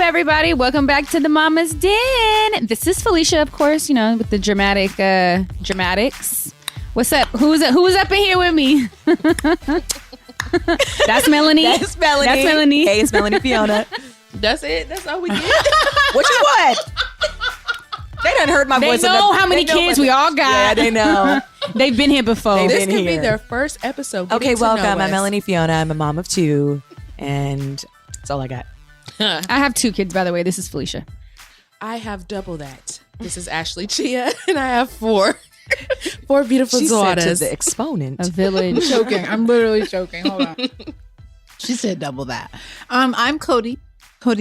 everybody? Welcome back to the Mama's Den. This is Felicia, of course, with the dramatics. What's up? Who's up in here with me? That's Melanie. That's Melanie. Hey, it's Melanie Fiona. That's it? That's all we get? What you want? They done heard my voice. They know how many kids we all got. Yeah, they know. They've been here before. This could be their first episode. Okay, welcome. I'm Melanie Fiona. I'm a mom of 2, and that's all I got. I have 2 kids, by the way. This is Felicia. I have double that. This is Ashley Chia, and I have 4. 4 beautiful She daughters. said to the exponent. A village. I'm choking. I'm literally choking. Hold on. She said double that. I'm Cody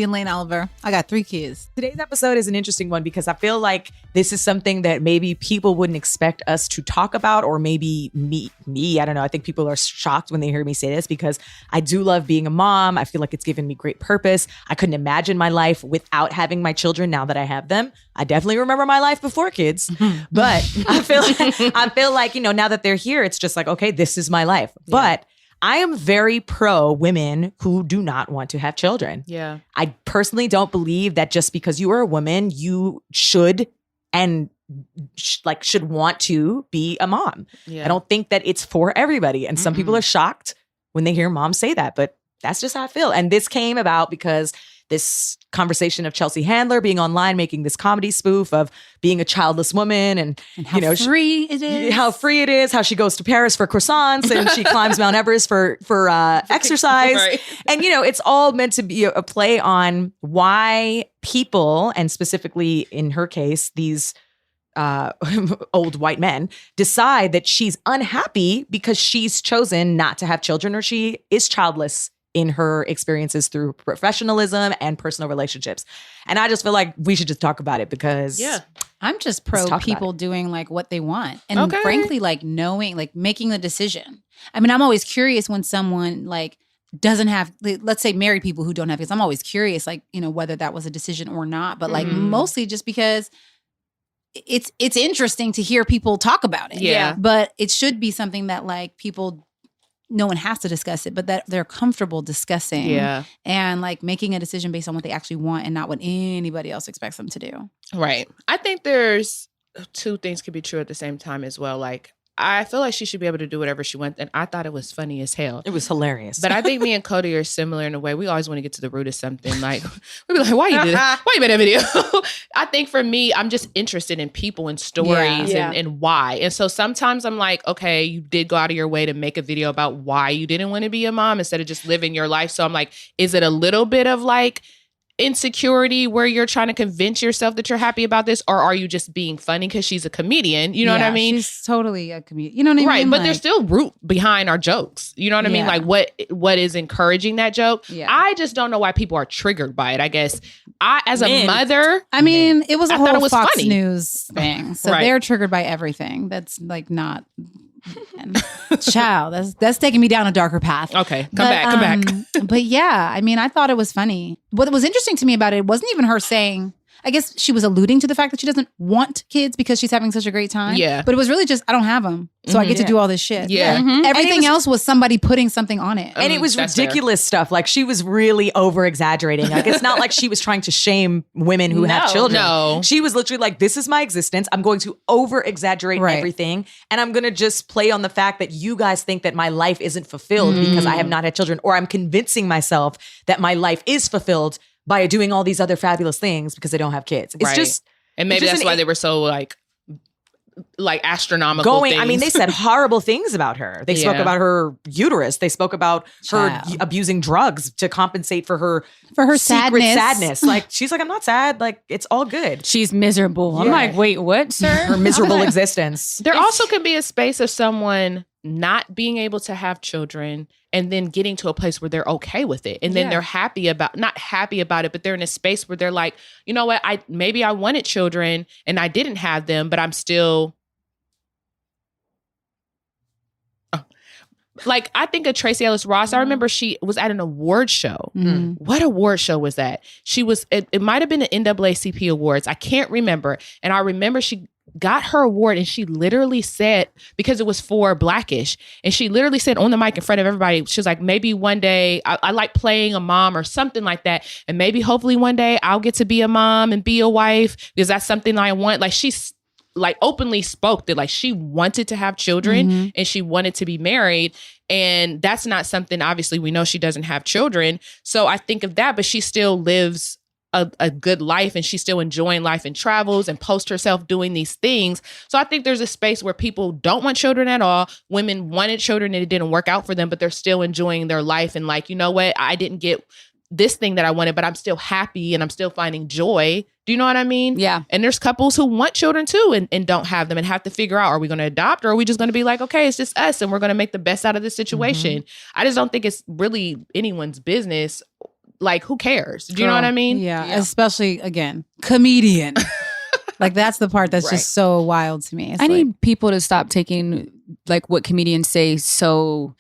and Lane Oliver. I got 3 kids. Today's episode is an interesting one because I feel like this is something that maybe people wouldn't expect us to talk about, or maybe me. I don't know. I think people are shocked when they hear me say this because I do love being a mom. I feel like it's given me great purpose. I couldn't imagine my life without having my children now that I have them. I definitely remember my life before kids, but I feel like, now that they're here, it's just like, okay, this is my life. Yeah. But I am very pro women who do not want to have children. Yeah. I personally don't believe that just because you are a woman, you should should want to be a mom. Yeah. I don't think that it's for everybody. And some people are shocked when they hear moms say that, but that's just how I feel. And this came about because this conversation of Chelsea Handler being online, making this comedy spoof of being a childless woman and how free it is. How free it is, how she goes to Paris for croissants and she climbs Mount Everest for exercise. Right. And, it's all meant to be a play on why people, and specifically in her case, these old white men, decide that she's unhappy because she's chosen not to have children or she is childless in her experiences through professionalism and personal relationships. And I just feel like we should just talk about it because I'm just pro people doing what they want. And frankly, knowing, making the decision. I mean, I'm always curious when someone doesn't have, let's say married people who don't have kids. I'm always curious, whether that was a decision or not. But mostly just because it's interesting to hear people talk about it. Yeah. But it should be something that people, no one has to discuss it, but that they're comfortable discussing and making a decision based on what they actually want and not what anybody else expects them to do. Right. I think there's 2 things could be true at the same time as well. I feel like she should be able to do whatever she wants. And I thought it was funny as hell. It was hilarious. But I think me and Cody are similar in a way. We always want to get to the root of something. We be like, why you did that? Why you made that video? I think for me, I'm just interested in people and stories and why. And so sometimes I'm like, okay, you did go out of your way to make a video about why you didn't want to be a mom instead of just living your life. So I'm like, is it a little bit of insecurity where you're trying to convince yourself that you're happy about this, or are you just being funny because she's a comedian? You know what I mean? She's totally a comedian. You know what I mean? Right, but there's still root behind our jokes. You know what I mean? What is encouraging that joke? Yeah. I just don't know why people are triggered by it. I guess as a mother, I mean, it was a whole Fox funny. News thing, so they're triggered by everything. That's not. Child, that's taking me down a darker path. Okay, come back. But yeah, I mean, I thought it was funny. What was interesting to me about it wasn't even her saying, I guess she was alluding to the fact that she doesn't want kids because she's having such a great time. Yeah. But it was really just, I don't have them. So I get to do all this shit. Yeah. Everything else was somebody putting something on it. And it was ridiculous stuff. She was really over exaggerating. It's not like she was trying to shame women who have children. No. She was literally this is my existence. I'm going to over exaggerate everything. And I'm going to just play on the fact that you guys think that my life isn't fulfilled because I have not had children. Or I'm convincing myself that my life is fulfilled by doing all these other fabulous things because they don't have kids. It's just, and maybe that's why they were so astronomical things. I mean, they said horrible things about her. They spoke about her uterus. They spoke about her abusing drugs to compensate for her secret sadness. She's like, I'm not sad. It's all good. She's miserable. I'm like, wait, what, sir? Her miserable existence. There also can be a space of someone not being able to have children and then getting to a place where they're okay with it. And then they're not happy about it, but they're in a space where they're like, you know what, maybe I wanted children and I didn't have them, but I'm still I think of Tracee Ellis Ross. I remember she was at an award show. What award show was that? She was, it might have been the NAACP Awards. I can't remember. And I remember she got her award, and she literally said, because it was for Blackish, and she literally said on the mic in front of everybody, she was like, maybe one day I like playing a mom or something like that. And maybe hopefully one day I'll get to be a mom and be a wife, because that's something I want. Like, she's like openly spoke that like she wanted to have children and she wanted to be married. And that's not something, obviously we know she doesn't have children. So I think of that, but she still lives a good life, and she's still enjoying life and travels and posts herself doing these things. So I think there's a space where people don't want children at all. Women wanted children and it didn't work out for them, but they're still enjoying their life. And like, you know what? I didn't get this thing that I wanted, but I'm still happy and I'm still finding joy. Do you know what I mean? Yeah. And there's couples who want children too and don't have them and have to figure out, are we going to adopt, or are we just going to be like, okay, it's just us and we're going to make the best out of this situation? I just don't think it's really anyone's business. Like, who cares? Do you know what I mean? Yeah. Especially, again, comedian. Like, that's the part that's just so wild to me. It's I like, need people to stop taking like what comedians say so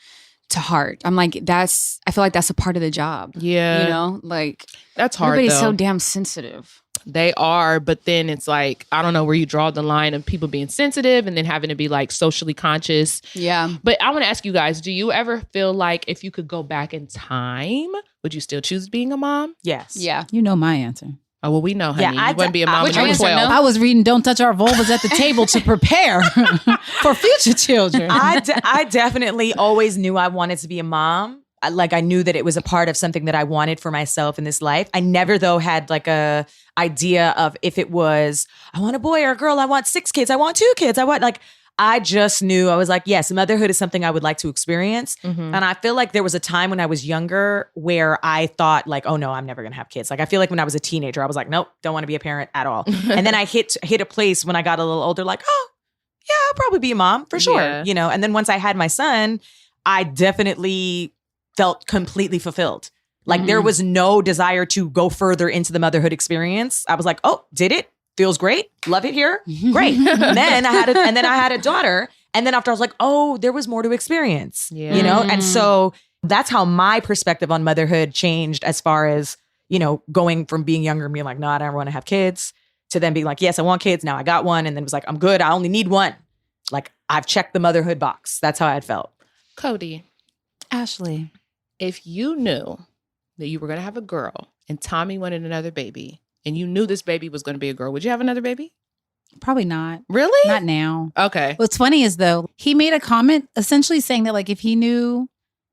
to heart. I'm like, I feel like that's a part of the job. Yeah. You know, like, that's hard. Everybody's though. so damn sensitive. They are, but then it's like, I don't know where you draw the line of people being sensitive and then having to be like socially conscious. Yeah. But I want to ask you guys, do you ever feel like if you could go back in time, would you still choose being a mom? Yes. Yeah. you know my answer. Oh, well, we know, honey. Yeah, you wouldn't be a mom Which when you were answer? 12. No? I was reading Don't Touch Our Vulvas at the Table to prepare for future children. I definitely always knew I wanted to be a mom. I knew that it was a part of something that I wanted for myself in this life. I never, though, had like a idea of if it was, I want a boy or a girl, I want 6 kids, I want 2 kids, I just knew, I was like, yes, motherhood is something I would like to experience. And I feel like there was a time when I was younger where I thought like, oh no, I'm never gonna have kids. Like, I feel like when I was a teenager, I was like, nope, don't want to be a parent at all. And then I hit a place when I got a little older, like, oh yeah, I'll probably be a mom for sure. Yeah. You know, and then once I had my son, I definitely felt completely fulfilled. Like there was no desire to go further into the motherhood experience. I was like, oh, did it? Feels great. Love it here. Great. Then I had a daughter. And then after I was like, oh, there was more to experience. Yeah. You know? And so that's how my perspective on motherhood changed, as far as, you know, going from being younger and being like, no, I don't want to have kids, to then being like, yes, I want kids. Now I got one. And then it was like, I'm good. I only need one. Like, I've checked the motherhood box. That's how I had felt. Cody, Ashley, if you knew that you were going to have a girl and Tommy wanted another baby, and you knew this baby was going to be a girl, would you have another baby? probably not. Really? Not now. Okay. What's funny is, though, he made a comment essentially saying that, like, if he knew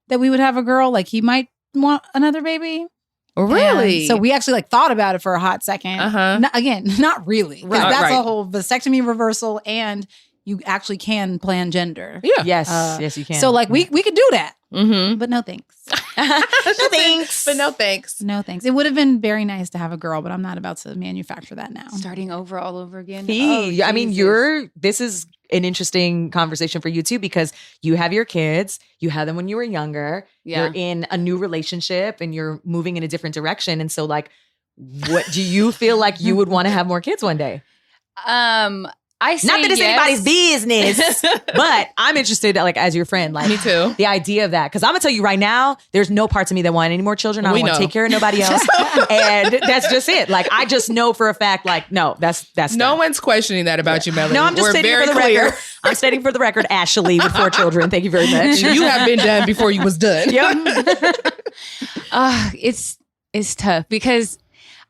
that we would have a girl, like, he might want another baby. Really? And so we actually like thought about it for a hot second. Again, not really. 'Cause that's a whole vasectomy reversal, and you actually can plan gender. Yeah. Yes, you can. So like we could do that. Mm-hmm. But no thanks. No thanks. But no thanks. No thanks. It would have been very nice to have a girl, but I'm not about to manufacture that now. Starting over all over again. I mean, this is an interesting conversation for you too, because you have your kids, you had them when you were younger, you're in a new relationship and you're moving in a different direction. And so like, what do you feel like you would want to have more kids one day? I say not that it's yes. anybody's business, but I'm interested, like, as your friend, like, Me too. the idea of that. Because I'm gonna tell you right now, there's no parts of me that want any more children. I don't want to take care of nobody else, and that's just it. Like, I just know for a fact, like, no, that's no one's questioning that about you, Melanie. No, I'm just We're stating very for the clear. record. I'm stating for the record, Ashley with 4 children. Thank you very much. You have been done before you was done. Yep. It's tough because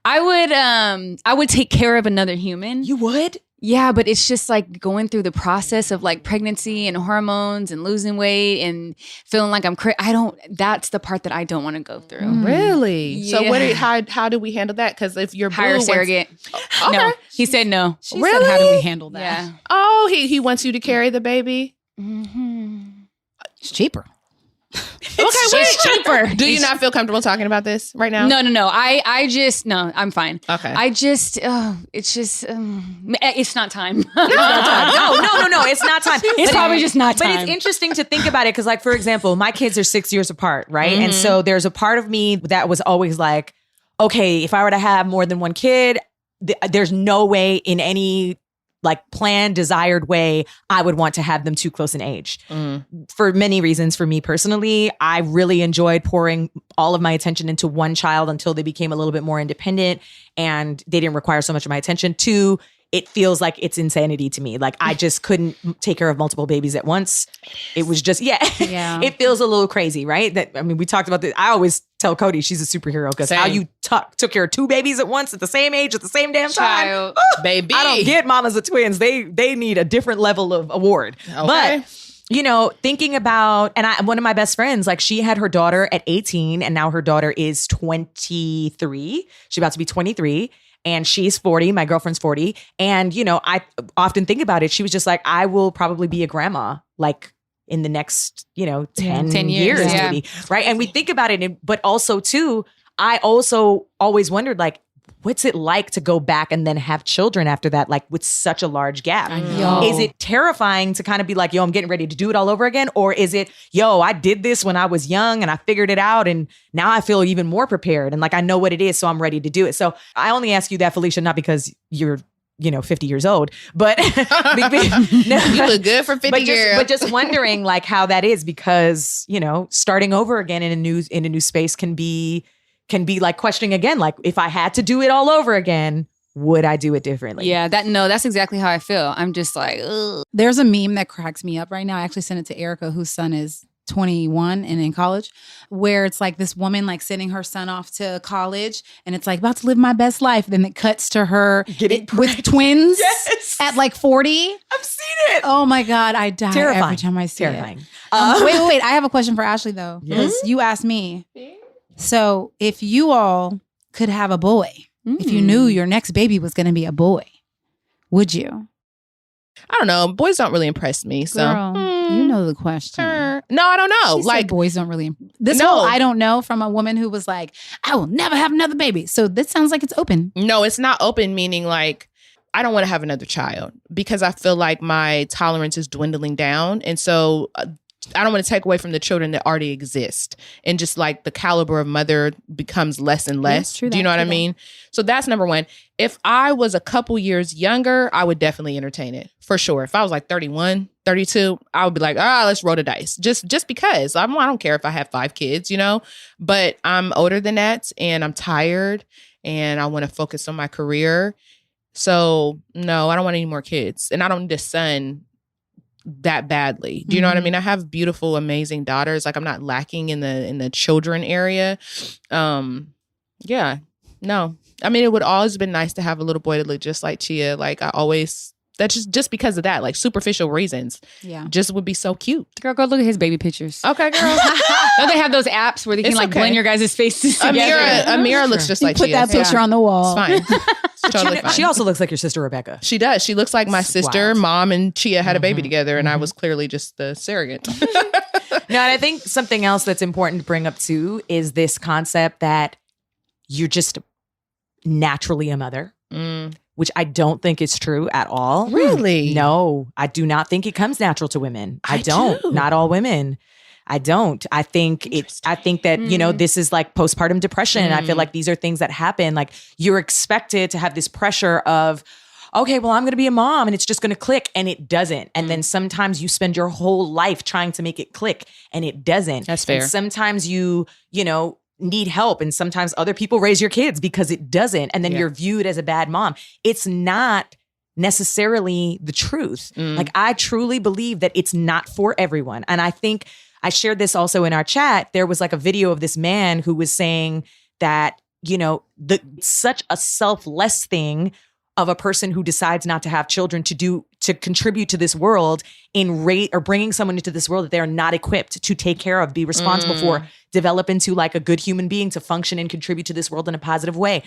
I would take care of another human. You would? Yeah, but it's just like going through the process of like pregnancy and hormones and losing weight and feeling like I'm that's the part that I don't want to go through. Really? Yeah. So how do we handle that? Because if you're Hire a surrogate. Okay. No, he said no. She said, how do we handle that? Yeah. Oh, he wants you to carry the baby. It's cheaper. It's cheaper. Do you not feel comfortable talking about this right now? No. I just I'm fine. Okay. It's not time. No, it's not time. It's probably just not time. But it's interesting to think about it because, like, for example, my kids are 6 years apart, right? And so there's a part of me that was always like, okay, if I were to have more than one kid, there's no way in any like planned, desired way, I would want to have them too close in age. For many reasons. For me personally, I really enjoyed pouring all of my attention into one child until they became a little bit more independent and they didn't require so much of my attention. 2, it feels like it's insanity to me. Like I just couldn't take care of multiple babies at once. It was just, it feels a little crazy, right? We talked about this. I always tell Cody she's a superhero because how you took care of 2 babies at once at the same age at the same damn time. Baby. I don't get mamas of twins. They need a different level of award. Okay. But thinking about, and one of my best friends, like she had her daughter at 18 and now her daughter is 23. She's about to be 23. And she's 40. My girlfriend's 40. And, I often think about it. She was just like, I will probably be a grandma, like in the next, 10 years, maybe. Right. And we think about it. But also, too, I also always wondered, like, what's it like to go back and then have children after that, like with such a large gap? Is it terrifying to kind of be like, yo, I'm getting ready to do it all over again? Or is it, yo, I did this when I was young and I figured it out and now I feel even more prepared and like I know what it is, so I'm ready to do it. So I only ask you that, Felicia, not because you're 50 years old, but you look good for 50 years. But just wondering like how that is because, starting over again in a new space can be like questioning again, like if I had to do it all over again, would I do it differently? Yeah, that's exactly how I feel. I'm just like, ugh. There's a meme that cracks me up right now. I actually sent it to Erica, whose son is 21 and in college, where it's like this woman like sending her son off to college and it's like about to live my best life. Then it cuts to her with twins at like 40. I've seen it. Oh my God, I die every time I see it. Wait. I have a question for Ashley though, because you asked me. So if you all could have a boy, if you knew your next baby was going to be a boy, would you? I don't know. Boys don't really impress me. So Girl, you know the question. No, I don't know. She said boys don't really. Whole I don't know from a woman who was like, I will never have another baby. So this sounds like it's open. No, it's not open, meaning like I don't want to have another child because I feel like my tolerance is dwindling down. And so I don't want to take away from the children that already exist. And just like the caliber of mother becomes less and less. Do you know what I mean? So that's number one. If I was a couple years younger, I would definitely entertain it for sure. If I was like 31, 32, I would be like, let's roll the dice. Just because I don't care if I have 5 kids, but I'm older than that and I'm tired and I want to focus on my career. So no, I don't want any more kids and I don't need a son that badly. Do you know what I mean? I have beautiful, amazing daughters. Like I'm not lacking in the children area. Yeah, no. I mean, it would always been nice to have a little boy to look just like Chia. Like I always, that's just because of that, like superficial reasons. Yeah. Just would be so cute. Girl, go look at his baby pictures. Okay, girl. Don't they have those apps where they can blend your guys' faces together? Amira looks just like Chia. Put that picture on the wall. It's fine. It's totally fine. She also looks like your sister, Rebecca. She does. She looks like my sister. Mom and Chia had a baby together and I was clearly just the surrogate. No, and I think something else that's important to bring up too is this concept that you're just naturally a mother, which I don't think is true at all. Really? No, I do not think it comes natural to women. I don't. Not all women. I don't. I think that, this is like postpartum depression. I feel like these are things that happen. Like you're expected to have this pressure of, okay, well, I'm going to be a mom and it's just going to click and it doesn't. And then sometimes you spend your whole life trying to make it click and it doesn't. That's fair. And sometimes you need help and sometimes other people raise your kids because it doesn't. And then you're viewed as a bad mom. It's not necessarily the truth. Like I truly believe that it's not for everyone. And I think I shared this also in our chat. There was like a video of this man who was saying that, such a selfless thing of a person who decides not to have children to contribute to this world or bringing someone into this world that they're not equipped to take care of, be responsible for, develop into like a good human being to function and contribute to this world in a positive way.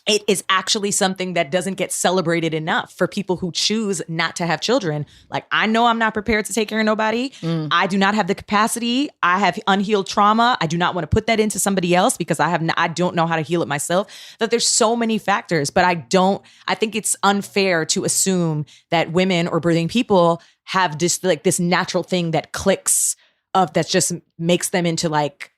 It is actually something that doesn't get celebrated enough for people who choose not to have children. Like, I know I'm not prepared to take care of nobody. I do not have the capacity. I have unhealed trauma. I do not want to put that into somebody else because I don't know how to heal it myself. That there's so many factors, but I think it's unfair to assume that women or birthing people have this natural thing that clicks that just makes them into like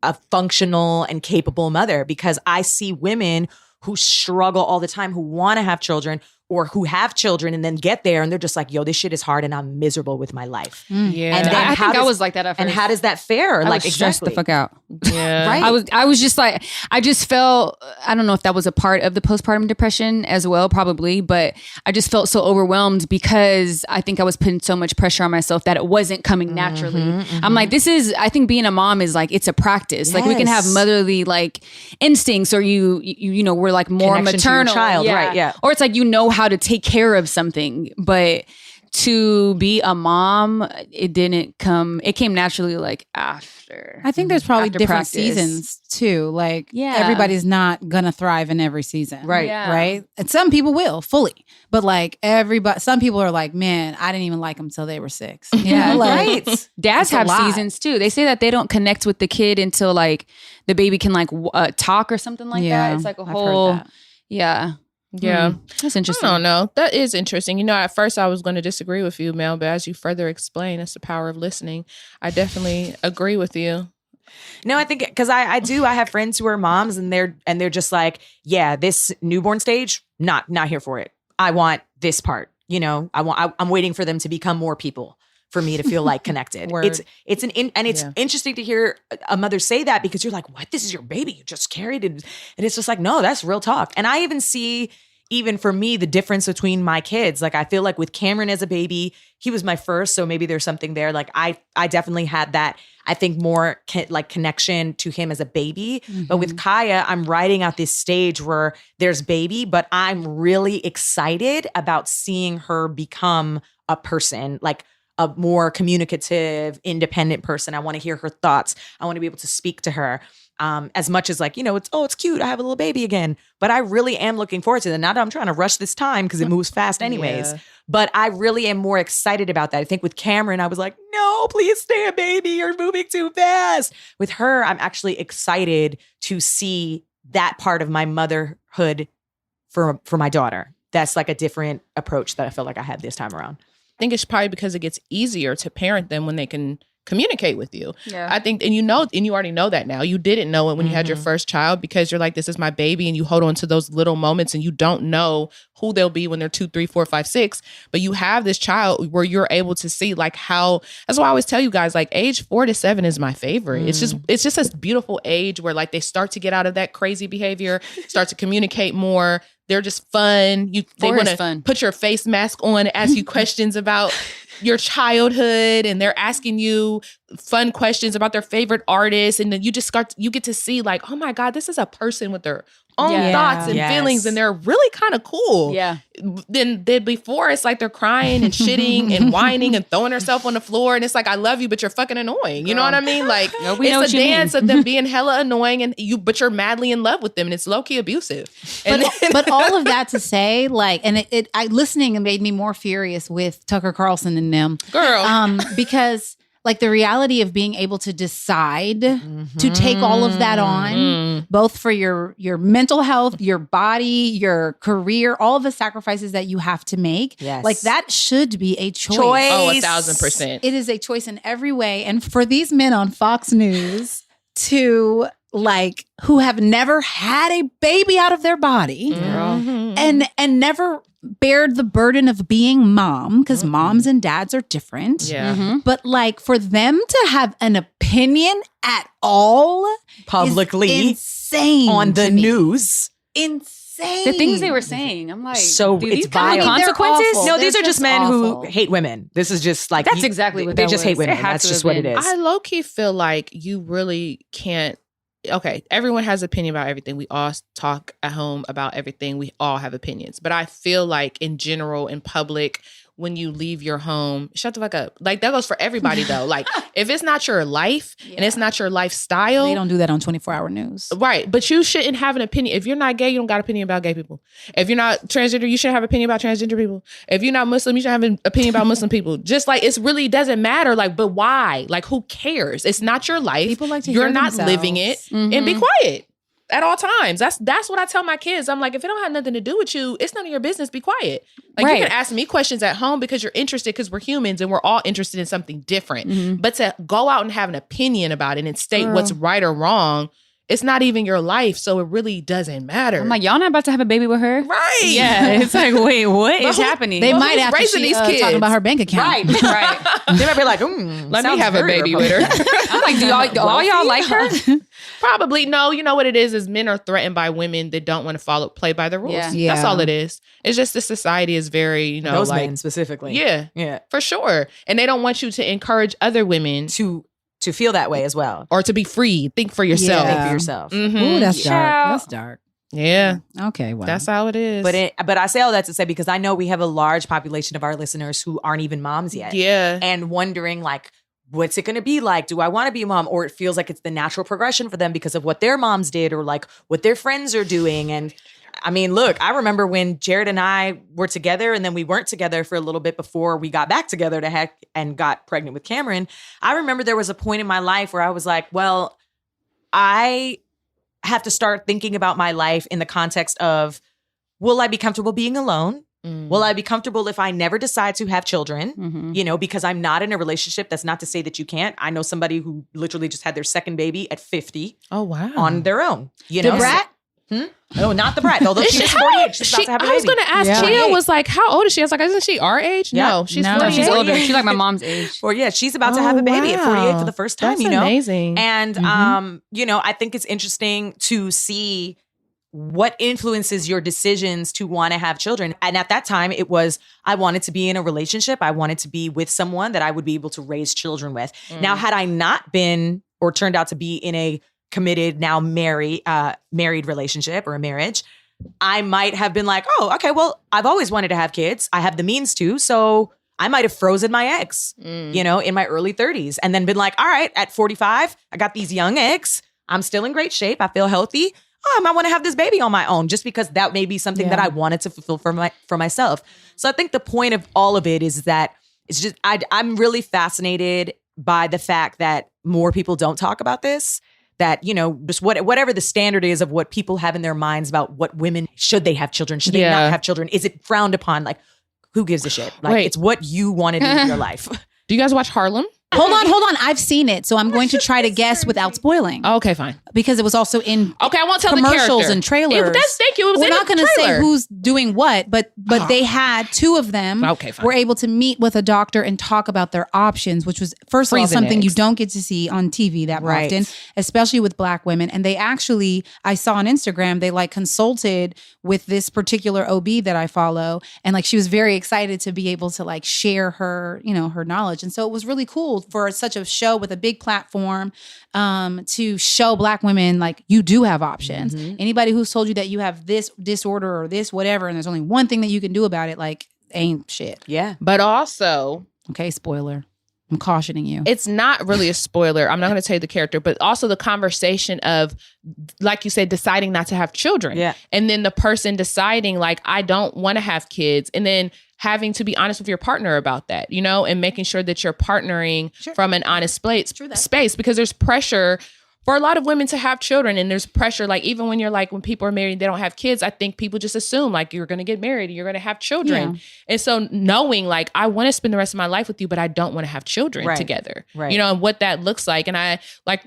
a functional and capable mother, because I see women who struggle all the time, who want to have children, or who have children and then get there and they're just like, yo, this shit is hard and I'm miserable with my life. Yeah. And then I think I was like that at first. And how does that fare? I was stressed the fuck out. Yeah. Right. I was just like, I just felt, I don't know if that was a part of the postpartum depression as well, probably, but I just felt so overwhelmed because I think I was putting so much pressure on myself that it wasn't coming naturally. I'm like, I think being a mom is like, it's a practice. Like we can have motherly like instincts or you know, we're like more connection maternal. to your child, right? Yeah. Or it's like, you know how to take care of something, but to be a mom, it came naturally like after. I think there's probably After different practice. seasons too. Like Yeah. everybody's not gonna thrive in every season. Right. Yeah. Right. And some people will fully. But like some people are like, man, I didn't even like them till they were 6. You know, like, Right. Dads It's a have lot. seasons too. They say that they don't connect with the kid until like the baby can like talk or something like that. It's like a I've whole, heard that. yeah. Yeah. That's I interesting. don't know. That is interesting. You know, at first I was going to disagree with you, Mel, but as you further explain, that's the power of listening. I definitely agree with you. No, I think because I have friends who are moms and they're just like, yeah, this newborn stage, not here for it. I want this part. You know, I'm waiting for them to become more people for me to feel like connected. Word. It's interesting to hear a mother say that because you're like, what? This is your baby. You just carried it. And it's just like, no, that's real talk. And I even see, even for me, the difference between my kids. Like I feel like with Cameron as a baby, he was my first. So maybe there's something there. Like I definitely had that, I think more like connection to him as a baby. But with Kaya, I'm riding out this stage where there's baby, but I'm really excited about seeing her become a person, like a more communicative, independent person. I want to hear her thoughts. I want to be able to speak to her. As much as like, you know, it's cute. I have a little baby again, but I really am looking forward to that. Not that I'm trying to rush this time because it moves fast anyways, but I really am more excited about that. I think with Cameron, I was like, no, please stay a baby. You're moving too fast. With her, I'm actually excited to see that part of my motherhood for my daughter. That's like a different approach that I feel like I had this time around. I think it's probably because it gets easier to parent them when they can communicate with you. Yeah. I think, and you already know that now. You didn't know it when you had your first child because you're like, this is my baby, and you hold on to those little moments and you don't know who they'll be when they're 2, 3, 4, 5, 6. But you have this child where you're able to see like how, that's why I always tell you guys, like age 4 to 7 is my favorite. It's just a beautiful age where like they start to get out of that crazy behavior, start to communicate more. They're just fun. They want to put your face mask on and ask you questions about your childhood, and they're asking you fun questions about their favorite artists, and then you get to see like, oh my God, this is a person with their own thoughts and feelings, and they're really kind of cool. Yeah. Then before it's like they're crying and shitting and whining and throwing herself on the floor, and it's like, I love you, but you're fucking annoying. You know what I mean? Like it's a dance of them being hella annoying, and but you're madly in love with them, and it's low key abusive. But all of that to say, like, and listening made me more furious with Tucker Carlson and them, Girl. because like the reality of being able to decide to take all of that on, both for your mental health, your body, your career, all of the sacrifices that you have to make. Yes. Like that should be a choice. Oh, 1,000%. It is a choice in every way. And for these men on Fox News to like who have never had a baby out of their body and never bared the burden of being mom, because moms and dads are different. Yeah. But like for them to have an opinion at all Publicly is insane on the to me. news. Insane. The things they were saying, I'm like, So do it's these come with vile. consequences? They're awful. No, these They're are just just men awful. who hate women. This is just like That's exactly what they that just was. hate women. It had That's to just have what it been. is. I low-key feel like you really can't. Okay, everyone has opinion about everything. We all talk at home about everything. We all have opinions. But I feel like in general, in public, when you leave your home, shut the fuck up. Like that goes for everybody though. Like if it's not your life and it's not your lifestyle. They don't do that on 24-hour news. Right. But you shouldn't have an opinion. If you're not gay, you don't got an opinion about gay people. If you're not transgender, you shouldn't have an opinion about transgender people. If you're not Muslim, you shouldn't have an opinion about Muslim people. Just like it really doesn't matter. Like, but why? Like who cares? It's not your life. People like to You're hear not themselves. living it. And be quiet at all times. That's what I tell my kids. I'm like, if it don't have nothing to do with you, it's none of your business. Be quiet. Like you can ask me questions at home because you're interested, because we're humans and we're all interested in something different. But to go out and have an opinion about it and state what's right or wrong it's not even your life, so it really doesn't matter. I'm like, y'all not about to have a baby with her? Right. Yeah. It's like, wait, what is happening? They might have raising these kids talking about her bank account. Right. They might be like, let me have a baby with her. I'm like, do all y'all like her? Probably. No, you know what it is men are threatened by women that don't want to play by the rules. Yeah. That's all it is. It's just the society is very, you know, those like men specifically. Yeah, for sure. And they don't want you to encourage other women to feel that way as well, or to be free. Think for yourself. Think for yourself. Mm-hmm. Ooh, that's dark. That's dark. Yeah. Okay. Well, that's how it is. But I say all that to say, because I know we have a large population of our listeners who aren't even moms yet. Yeah. And wondering like, what's it going to be like? Do I want to be a mom? Or it feels like it's the natural progression for them because of what their moms did or like what their friends are doing. And I mean, look, I remember when Jared and I were together and then we weren't together for a little bit before we got back together and got pregnant with Cameron. I remember there was a point in my life where I was like, well, I have to start thinking about my life in the context of, will I be comfortable being alone? Will I be comfortable if I never decide to have children? You know, because I'm not in a relationship. That's not to say that you can't. I know somebody who literally just had their second baby at 50. Oh, wow. On their own. You know? The brat? No, not the brat. Although she's 48. She's about to have a baby. I was going to ask, Chia was like, how old is she? I was like, isn't she our age? Yeah. No, she's 48. She's older. She's like my mom's age. Or yeah, she's about to have a baby at 48 for the first time, That's you know? amazing. And, you know, I think it's interesting to see what influences your decisions to want to have children. And at that time, it was, I wanted to be in a relationship. I wanted to be with someone that I would be able to raise children with. Now, had I not been or turned out to be in a committed, now married relationship or a marriage, I might have been like, oh, okay, well, I've always wanted to have kids. I have the means to. So I might have frozen my eggs, you know, in my early 30s and then been like, all right, at 45, I got these young eggs. I'm still in great shape. I feel healthy. Oh, I might want to have this baby on my own just because that may be something that I wanted to fulfill for myself. So I think the point of all of it is that it's just, I'm really fascinated by the fact that more people don't talk about this, that, you know, just whatever the standard is of what people have in their minds about what women, should they have children? Should they not have children? Is it frowned upon? Like, who gives a shit? Like, it's what you want to do in your life. Do you guys watch Harlem? Hold on. I've seen it, so I'm going to try to guess without spoiling. Oh, okay, fine. Because it was also in I won't tell commercials the character. and trailers. Thank you. It was We're in not the going to say trailer. who's doing what, but they had two of them were able to meet with a doctor and talk about their options, which was, first of all, something you don't get to see on TV that often, especially with Black women. And they actually, I saw on Instagram, they like consulted with this particular OB that I follow. And like, she was very excited to be able to like share her, you know, her knowledge. And so it was really cool for such a show with a big platform to show Black women like you do have options. Anybody who's told you that you have this disorder or this whatever and there's only one thing that you can do about it, like, ain't shit. Yeah. But also, okay, spoiler, I'm cautioning you. It's not really a spoiler. I'm not going to tell you the character, but also the conversation of, like you said, deciding not to have children. Yeah. And then the person deciding like, I don't want to have kids. And then having to be honest with your partner about that, you know, and making sure that you're partnering from an honest space, because there's pressure for a lot of women to have children. And there's pressure, like, even when you're like, when people are married, they don't have kids. I think people just assume like you're going to get married and you're going to have children. Yeah. And so knowing like, I want to spend the rest of my life with you, but I don't want to have children together, you know, and what that looks like. And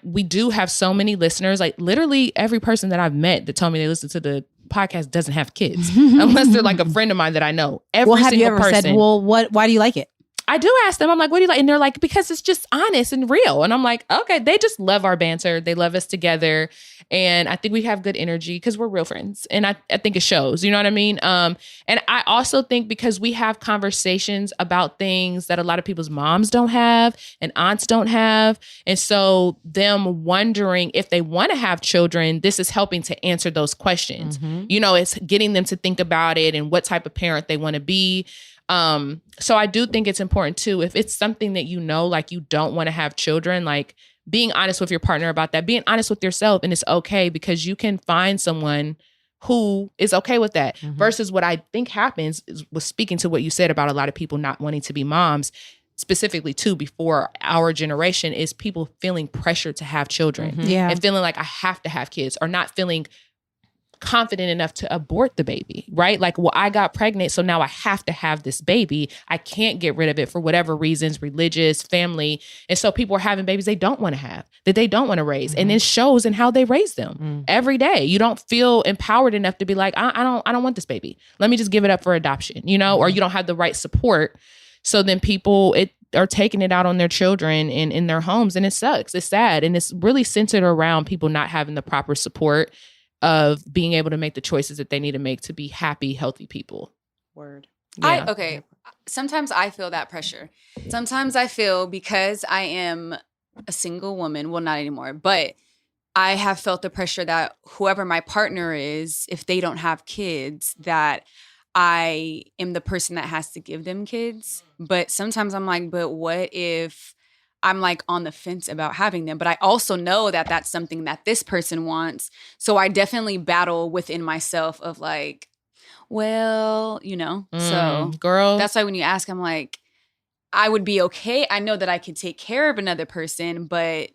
we do have so many listeners, like literally every person that I've met that told me they listen to the podcast doesn't have kids unless they're like a friend of mine that I know. Every have single you ever person said, well, why do you like it? I do ask them, I'm like, what do you like? And they're like, because it's just honest and real. And I'm like, okay, they just love our banter. They love us together. And I think we have good energy because we're real friends. And I think it shows, you know what I mean? And I also think because we have conversations about things that a lot of people's moms don't have and aunts don't have. And so them wondering if they want to have children, this is helping to answer those questions. You know, it's getting them to think about it and what type of parent they want to be. So I do think it's important too, if it's something that you know, like you don't want to have children, like being honest with your partner about that, being honest with yourself, and it's okay because you can find someone who is okay with that versus what I think happens was speaking to what you said about a lot of people not wanting to be moms, specifically too, before our generation, is people feeling pressure to have children and feeling like I have to have kids or not feeling confident enough to abort the baby, right? Like, well, I got pregnant, so now I have to have this baby. I can't get rid of it for whatever reasons, religious, family. And so people are having babies they don't want to have, that they don't want to raise. And it shows in how they raise them every day. You don't feel empowered enough to be like, I don't want this baby. Let me just give it up for adoption, you know, or you don't have the right support. So then people are taking it out on their children in their homes, and it sucks. It's sad. And it's really centered around people not having the proper support of being able to make the choices that they need to make to be happy, healthy people. Word. Yeah. Sometimes I feel that pressure. Sometimes I feel, because I am a single woman, well, not anymore, but I have felt the pressure that whoever my partner is, if they don't have kids, that I am the person that has to give them kids. But sometimes I'm like, but what if I'm like on the fence about having them? But I also know that that's something that this person wants. So I definitely battle within myself of like, well, you know, so girl, that's why when you ask, I'm like, I would be okay. I know that I could take care of another person, but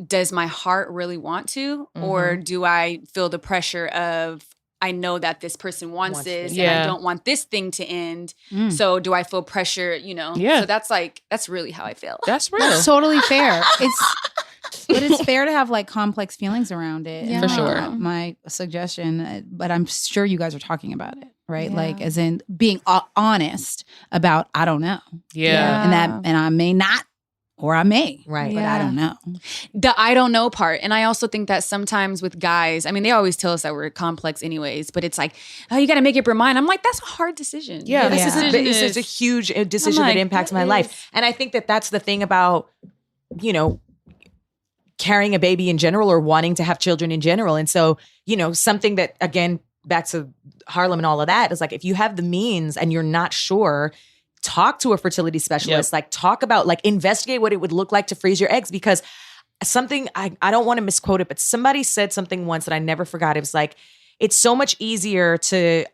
does my heart really want to? Or do I feel the pressure of, I know that this person wants this and I don't want this thing to end. So do I feel pressure, you know? Yeah. So that's really how I feel. That's real. That's totally fair. But it's fair to have like complex feelings around it. Yeah. For sure. My suggestion, but I'm sure you guys are talking about it, right? Yeah. Like as in being honest about, I don't know. Yeah. And I may not, or I may. Right. But I don't know. The I don't know part. And I also think that sometimes with guys, I mean, they always tell us that we're complex anyways, but it's like, oh, you got to make up your mind. I'm like, that's a hard decision. Yeah. This decision It's such a huge decision like, that impacts my life. And I think that that's the thing about, you know, carrying a baby in general or wanting to have children in general. And so, you know, something that, again, back to Harlem and all of that, is like, if you have the means and you're not sure, talk to a fertility specialist, like talk about, like investigate what it would look like to freeze your eggs. Because something, I don't want to misquote it, but somebody said something once that I never forgot. It was like, it's so much easier to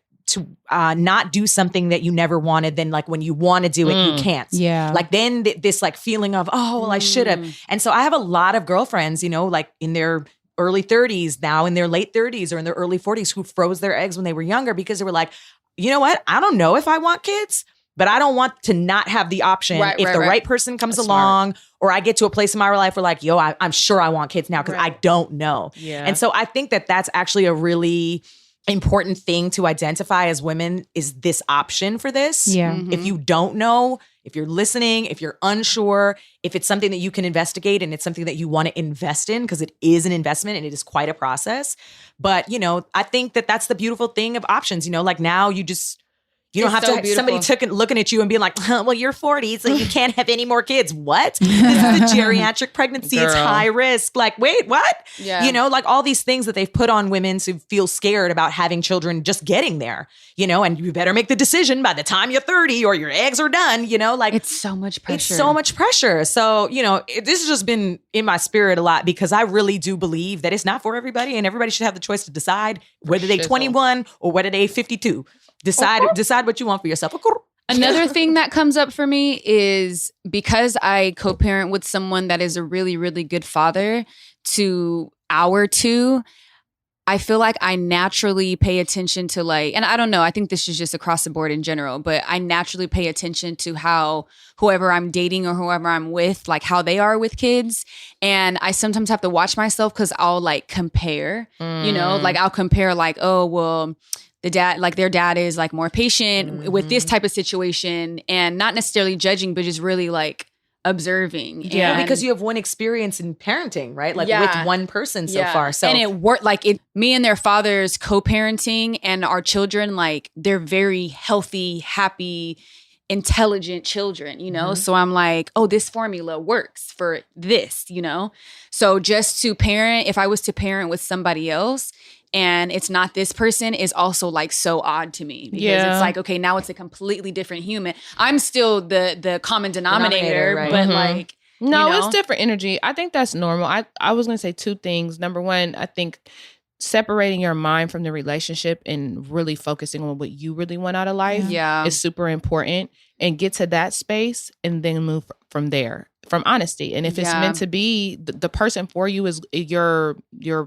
not do something that you never wanted than like when you want to do it, you can't. Yeah. Like then this like feeling of, oh, well, I should have. And so I have a lot of girlfriends, you know, like in their early 30s, now in their late 30s or in their early 40s, who froze their eggs when they were younger because they were like, you know what? I don't know if I want kids, but I don't want to not have the option if the right person comes along, or I get to a place in my life where like, yo, I'm sure I want kids now because I don't know. Yeah. And so I think that that's actually a really important thing to identify as women, is this option for this. Yeah. If you don't know, if you're listening, if you're unsure, if it's something that you can investigate and it's something that you want to invest in, because it is an investment and it is quite a process. But, you know, I think that that's the beautiful thing of options. You know, like now you don't have to have somebody looking at you and being like, well, you're 40, so you can't have any more kids. What? This is a geriatric pregnancy. Girl. It's high risk. Like, wait, what? Yeah. You know, like all these things that they've put on women to feel scared about having children just getting there, you know, and you better make the decision by the time you're 30 or your eggs are done, you know, like it's so much pressure. It's so much pressure. So, you know, this has just been in my spirit a lot, because I really do believe that it's not for everybody, and everybody should have the choice to decide whether they 21 or whether they 52. Decide what you want for yourself. Another thing that comes up for me is, because I co-parent with someone that is a really, really good father to our two, I feel like I naturally pay attention to like, and I don't know, I think this is just across the board in general, but I naturally pay attention to how whoever I'm dating or whoever I'm with, like how they are with kids. And I sometimes have to watch myself because I'll like compare, you know, like I'll compare like, oh, well, their dad is like more patient with this type of situation, and not necessarily judging, but just really like observing. Yeah. And because you have one experience in parenting, right? Like with one person so far. So and it worked, like me and their fathers co-parenting, and our children, like they're very healthy, happy, intelligent children, you know? So I'm like, oh, this formula works for this, you know? So just to parent, if I was to parent with somebody else and it's not this person, is also like so odd to me, because it's like, okay, now it's a completely different human. I'm still the common denominator, right? But like, no, you know? it's different energy. I think that's normal. I was going to say two things. Number one, I think separating your mind from the relationship and really focusing on what you really want out of life is super important, and get to that space and then move from there. from honesty. And if it's meant to be, the person for you is your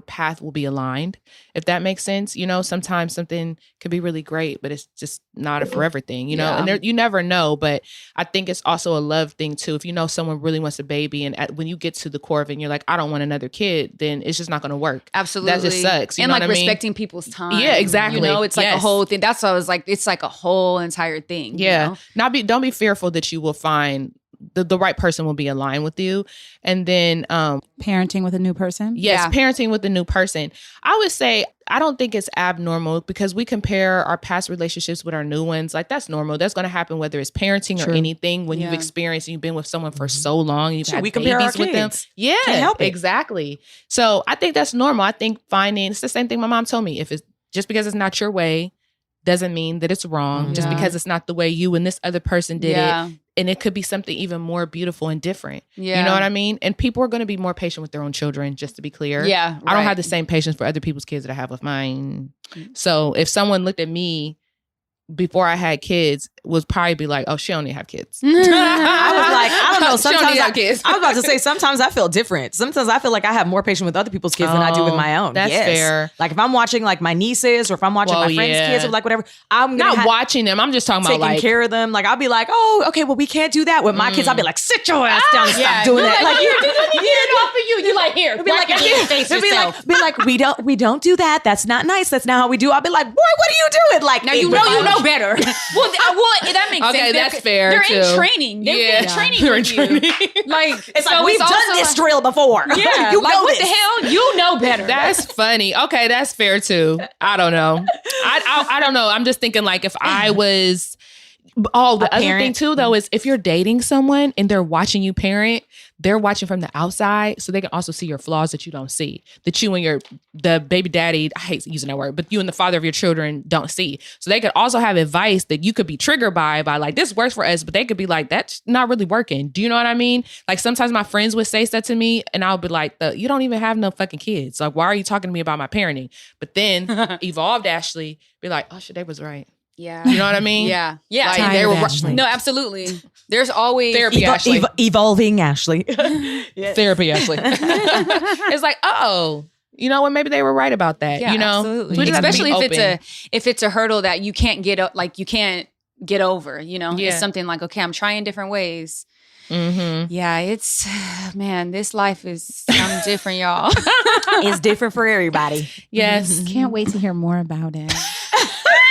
path will be aligned. If that makes sense, you know, sometimes something could be really great, but it's just not a forever thing, you know, and you never know. But I think it's also a love thing too. If you know someone really wants a baby and when you get to the core of it and you're like, I don't want another kid, then it's just not going to work. Absolutely. That just sucks. You and know like what I mean? respecting people's time. Yeah, exactly. You know, it's like a whole thing. That's why I was like, it's like a whole entire thing. Yeah. You know? Don't be fearful that you will find the right person will be aligned with you. And then parenting with a new person. Yes, parenting with a new person. I would say I don't think it's abnormal because we compare our past relationships with our new ones. Like that's normal. That's going to happen whether it's parenting or anything. When you've experienced and you've been with someone for so long, you've had babies with them. Yeah, can't help it. Exactly. So I think that's normal. I think it's the same thing my mom told me. If it's just because it's not your way doesn't mean that it's wrong. Just because it's not the way you and this other person did it. And it could be something even more beautiful and different. Yeah. You know what I mean? And people are going to be more patient with their own children, just to be clear. Yeah. Right. I don't have the same patience for other people's kids that I have with mine. So if someone looked at me before I had kids, would probably be like, oh, she don't need to have kids. I was like, I don't know. Sometimes I was about to say, sometimes I feel different. Sometimes I feel like I have more patience with other people's kids than I do with my own. That's fair. Like if I'm watching like my nieces or if I'm watching my friends' kids or like whatever, I'm not watching them. I'm just talking about like taking care of them. Like I'll be like, oh, okay, well we can't do that with my kids. I'll be like, sit your ass down and stop doing that. Like you're doing it off for you. You like here. Be like, we don't do that. That's not nice. That's not how we do. I'll be like, boy, what are you doing? Like now you know better. Well, that makes sense. Okay, that's fair. They're in training. They're in training with you. Like it's like we've done this drill before. Yeah, you like know what this. the hell? You know better. That's funny. Okay, that's fair too. I don't know. I don't know. I'm just thinking like if I was. Oh, the other thing too, though, is if you're dating someone and they're watching you parent, they're watching from the outside, so they can also see your flaws that you don't see, that you and the baby daddy, I hate using that word, but you and the father of your children don't see. So they could also have advice that you could be triggered by like, this works for us, but they could be like, that's not really working. Do you know what I mean? Like sometimes my friends would say stuff to me and I'll be like, you don't even have no fucking kids. Like, why are you talking to me about my parenting? But then evolved Ashley be like, oh shit, they was right. Yeah. You know what I mean? Yeah. Like, they were no, absolutely. There's always therapy, Ashley. Evolving Ashley. Yes. Therapy, Ashley. It's like, oh, you know what? Maybe they were right about that. Yeah, you know, absolutely. Especially if it's a hurdle that you can't get over. You know, it's something like, okay, I'm trying different ways. Mm-hmm. Yeah, it's this life is different, y'all. It's different for everybody. Yes, can't wait to hear more about it.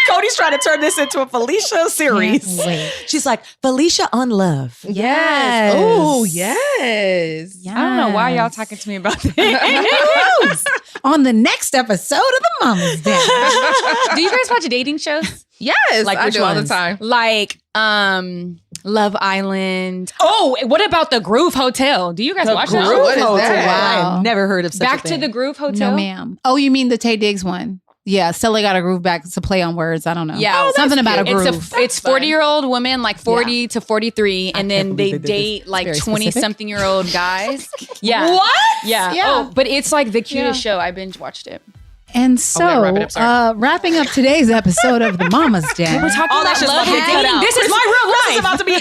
Cody's trying to turn this into a Felicia series. She's like, Felicia on love. Yes. Oh, yes. I don't know why y'all talking to me about this. On the next episode of the Mama's Day. Do you guys watch dating shows? Yes, like I do all the time. Like Love Island. Oh, what about the Groove Hotel? Do you guys watch that? What is that? Wow. I've never heard of such a thing. Back to the Groove Hotel? No, ma'am. Oh, you mean the Tay Diggs one? Yeah, Stella got a groove back. It's a play on words. I don't know. Yeah, something about a groove. It's 40-year-old women, like 40 to 43, and then they date like 20-something-year-old guys. Yeah. What? Yeah. Oh, but it's like the cutest show. I binge watched it. And so, wrapping up today's episode of the Mama's Day. We're talking about love and dating. This is my real life. This is about to be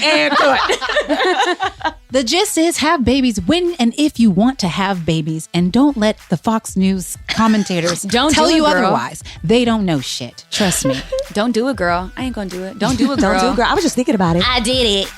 cut. The gist is have babies when and if you want to have babies, and don't let the Fox News commentators tell you otherwise. They don't know shit. Trust me. Don't do it, girl. I ain't gonna do it. Don't do it, girl. Don't do it, girl. I was just thinking about it. I did it.